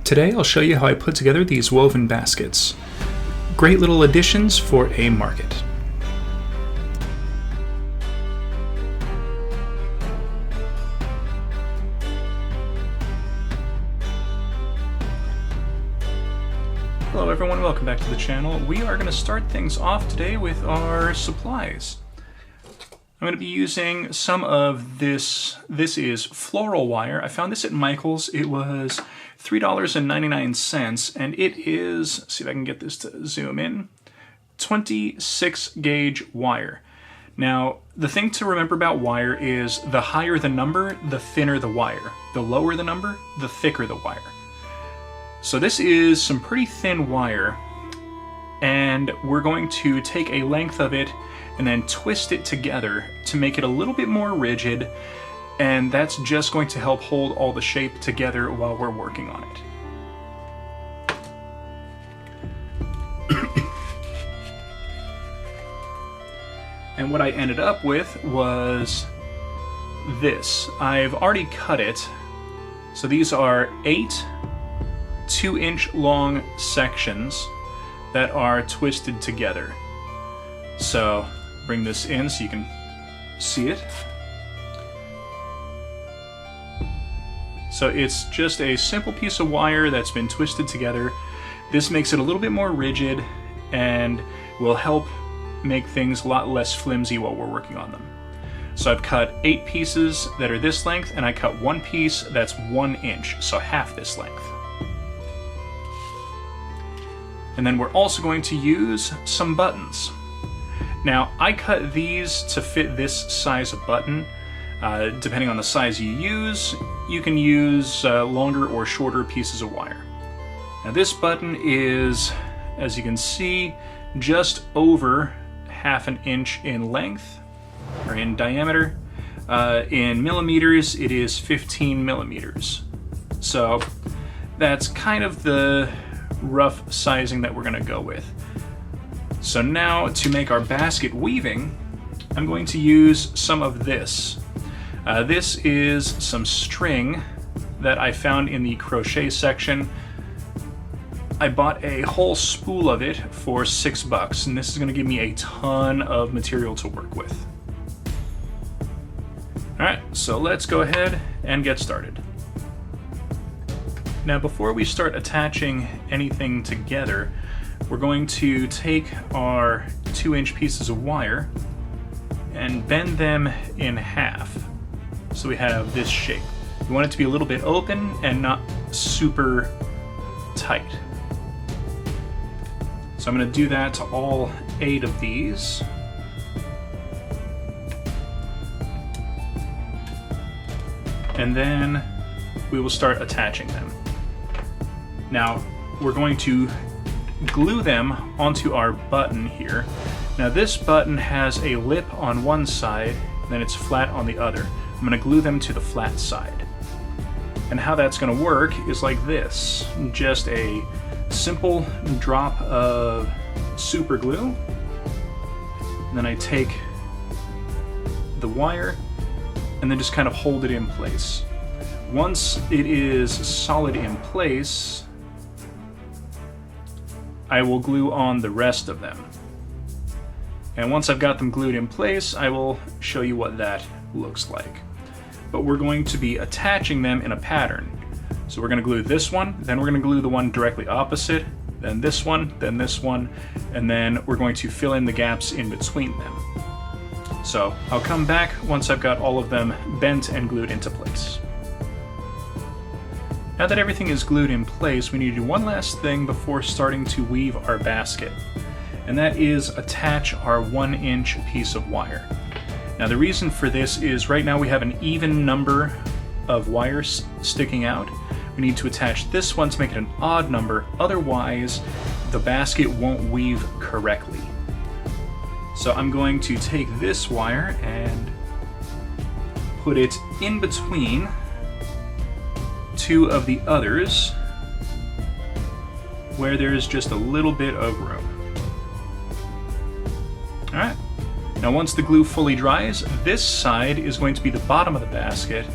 Today I'll show you how I put together these woven baskets. Great little additions for a market. Hello everyone, welcome back to the channel. We are going to start things off today with our supplies. I'm going to be using some of this. This is floral wire. I found this at Michael's. It was $3.99 and it is, let's see if I can get this to zoom in, 26 gauge wire. Now, the thing to remember about wire is the higher the number, the thinner the wire. The lower the number, the thicker the wire. So this is some pretty thin wire, and we're going to take a length of it and then twist it together to make it a little bit more rigid, and that's just going to help hold all the shape together while we're working on it. And what I ended up with was this. I've already cut it, so these are 8 2-inch long sections that are twisted together. So bring this in so you can see it. So it's just a simple piece of wire that's been twisted together. This makes it a little bit more rigid and will help make things a lot less flimsy while we're working on them. So I've cut 8 pieces that are this length, and I cut 1 piece that's 1 inch, so half this length. And then we're also going to use some buttons. Now, I cut these to fit this size of button. Depending on the size you use, you can use longer or shorter pieces of wire. Now this button is, as you can see, just over ½ an inch in length, or in diameter. In millimeters, it is 15 millimeters. So that's kind of the rough sizing that we're going to go with. So now, to make our basket weaving, I'm going to use some of this. This is some string that I found in the crochet section. I bought a whole spool of it for $6, and this is going to give me a ton of material to work with. Alright, so let's go ahead and get started. Now, before we start attaching anything together, we're going to take our 2-inch pieces of wire and bend them in half. So we have this shape. We want it to be a little bit open and not super tight. So I'm going to do that to all 8 of these. And then we will start attaching them. Now, we're going to glue them onto our button here. Now this button has a lip on one side, then it's flat on the other. I'm going to glue them to the flat side. And how that's going to work is like this. Just a simple drop of super glue. And then I take the wire and then just kind of hold it in place. Once it is solid in place, I will glue on the rest of them. And once I've got them glued in place, I will show you what that looks like. But we're going to be attaching them in a pattern. So we're going to glue this one, then we're going to glue the one directly opposite, then this one, and then we're going to fill in the gaps in between them. So I'll come back once I've got all of them bent and glued into place. Now that everything is glued in place, we need to do one last thing before starting to weave our basket, and that is attach our 1-inch piece of wire. Now the reason for this is right now we have an even number of wires sticking out. We need to attach this one to make it an odd number, otherwise the basket won't weave correctly. So I'm going to take this wire and put it in between 2 of the others where there's just a little bit of room. Alright, now once the glue fully dries, this side is going to be the bottom of the basket,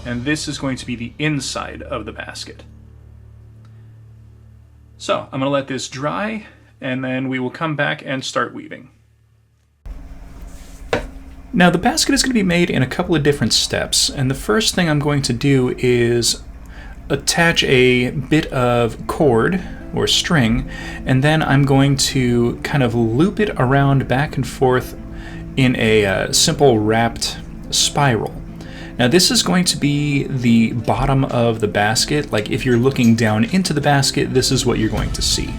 and this is going to be the inside of the basket. So I'm going to let this dry, and then we will come back and start weaving. Now the basket is going to be made in a couple of different steps, and the first thing I'm going to do is attach a bit of cord or string, and then I'm going to kind of loop it around back and forth in a simple wrapped spiral. Now this is going to be the bottom of the basket. Like if you're looking down into the basket, this is what you're going to see.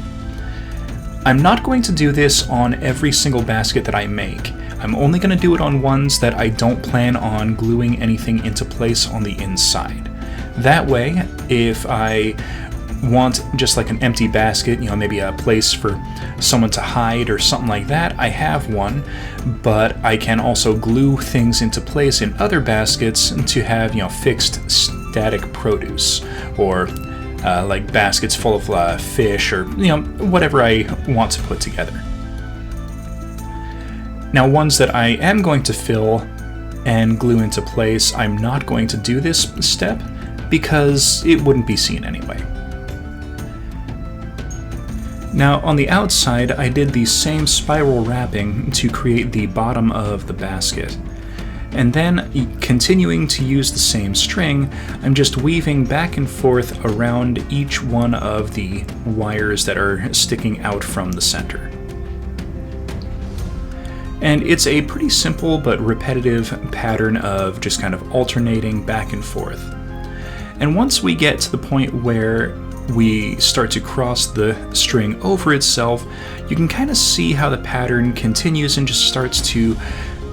I'm not going to do this on every single basket that I make. I'm only going to do it on ones that I don't plan on gluing anything into place on the inside. That way, if I want just like an empty basket, you know, maybe a place for someone to hide or something like that, I have one, but I can also glue things into place in other baskets to have, you know, fixed static produce, or like baskets full of fish, or, you know, whatever I want to put together. Now, ones that I am going to fill and glue into place, I'm not going to do this step because it wouldn't be seen anyway. Now, on the outside, I did the same spiral wrapping to create the bottom of the basket. And then, continuing to use the same string, I'm just weaving back and forth around each one of the wires that are sticking out from the center. And it's a pretty simple but repetitive pattern of just kind of alternating back and forth. And once we get to the point where we start to cross the string over itself, you can kind of see how the pattern continues and just starts to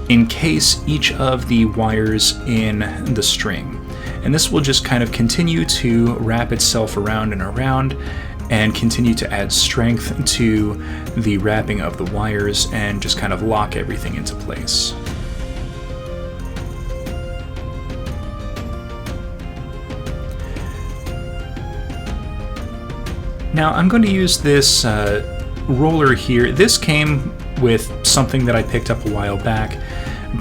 encase each of the wires in the string. And this will just kind of continue to wrap itself around and around, and continue to add strength to the wrapping of the wires and just kind of lock everything into place. Now I'm going to use this roller here. This came with something that I picked up a while back,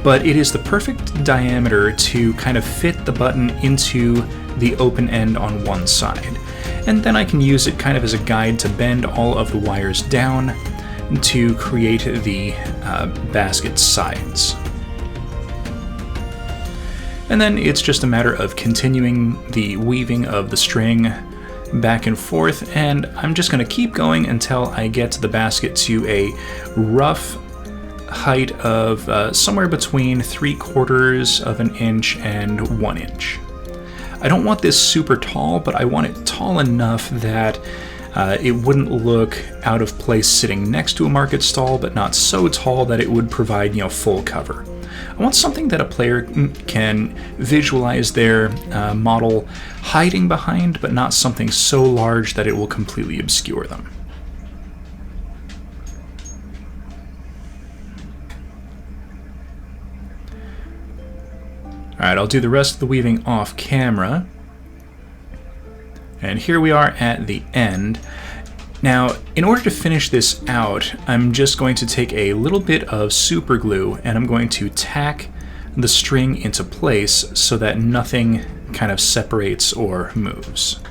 but it is the perfect diameter to kind of fit the button into the open end on one side. And then I can use it kind of as a guide to bend all of the wires down to create the basket sides. And then it's just a matter of continuing the weaving of the string back and forth, and I'm just going to keep going until I get to the basket to a rough height of somewhere between 3/4 of an inch and 1 inch. I don't want this super tall, but I want it tall enough that it wouldn't look out of place sitting next to a market stall, but not so tall that it would provide, you know, full cover. I want something that a player can visualize their model hiding behind, but not something so large that it will completely obscure them. Alright, I'll do the rest of the weaving off camera. And here we are at the end. Now, in order to finish this out, I'm just going to take a little bit of super glue and I'm going to tack the string into place so that nothing kind of separates or moves.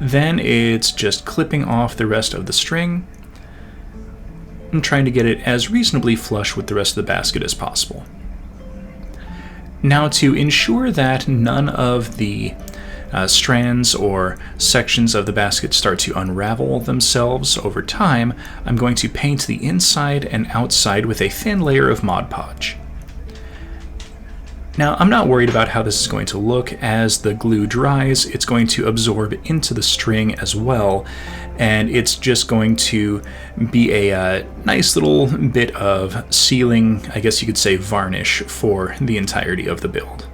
Then it's just clipping off the rest of the string and trying to get it as reasonably flush with the rest of the basket as possible. Now, to ensure that none of the strands or sections of the basket start to unravel themselves over time, I'm going to paint the inside and outside with a thin layer of Mod Podge. Now, I'm not worried about how this is going to look. As the glue dries, it's going to absorb into the string as well, and it's just going to be a nice little bit of sealing, I guess you could say varnish, for the entirety of the build.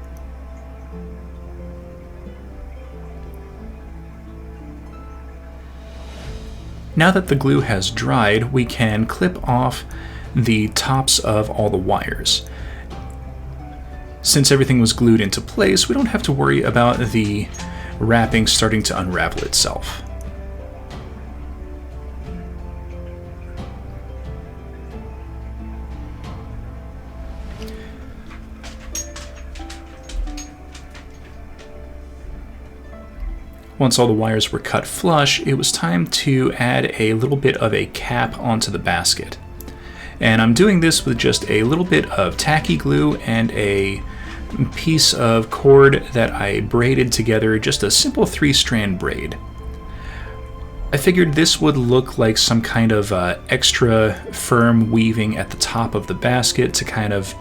Now that the glue has dried, we can clip off the tops of all the wires. Since everything was glued into place, we don't have to worry about the wrapping starting to unravel itself. Once all the wires were cut flush, it was time to add a little bit of a cap onto the basket. And I'm doing this with just a little bit of tacky glue and a piece of cord that I braided together, just a simple 3-strand braid. I figured this would look like some kind of extra firm weaving at the top of the basket to kind of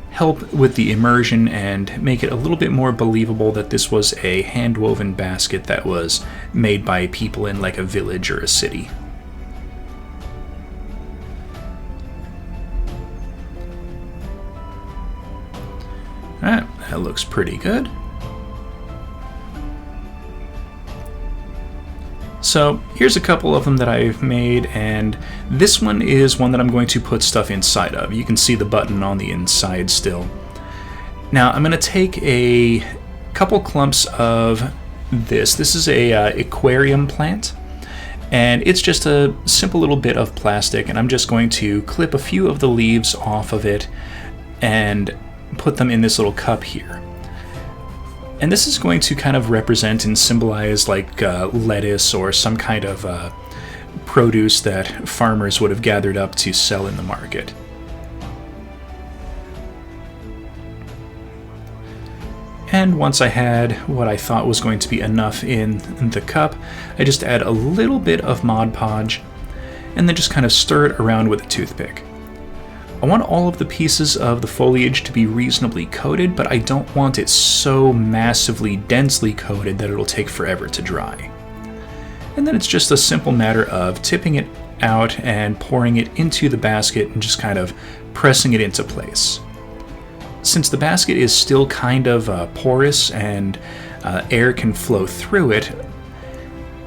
help with the immersion and make it a little bit more believable that this was a hand-woven basket that was made by people in like a village or a city. Alright, that looks pretty good. So here's a couple of them that I've made, and this one is one that I'm going to put stuff inside of. You can see the button on the inside still. Now I'm going to take a couple clumps of this. This is a aquarium plant, and it's just a simple little bit of plastic, and I'm just going to clip a few of the leaves off of it and put them in this little cup here. And this is going to kind of represent and symbolize like lettuce or some kind of produce that farmers would have gathered up to sell in the market. And once I had what I thought was going to be enough in the cup, I just add a little bit of Mod Podge and then just kind of stir it around with a toothpick. I want all of the pieces of the foliage to be reasonably coated, but I don't want it so massively densely coated that it'll take forever to dry. And then it's just a simple matter of tipping it out and pouring it into the basket and just kind of pressing it into place. Since the basket is still kind of porous and air can flow through it,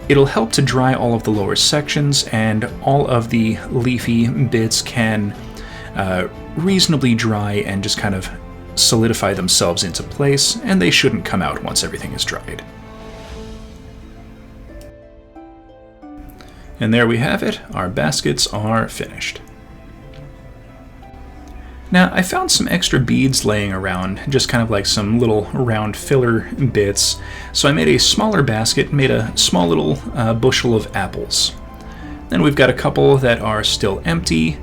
it'll help to dry all of the lower sections, and all of the leafy bits can reasonably dry and just kind of solidify themselves into place, and they shouldn't come out once everything is dried. And there we have it, our baskets are finished. Now, I found some extra beads laying around, just kind of like some little round filler bits, so I made a smaller basket, made a small little bushel of apples. Then we've got a couple that are still empty,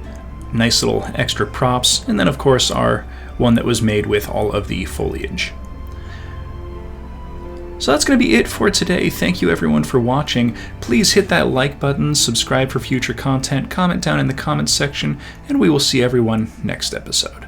nice little extra props, and then of course our one that was made with all of the foliage. So that's going to be it for today. Thank you everyone for watching. Please hit that like button, subscribe for future content, comment down in the comments section, and we will see everyone next episode.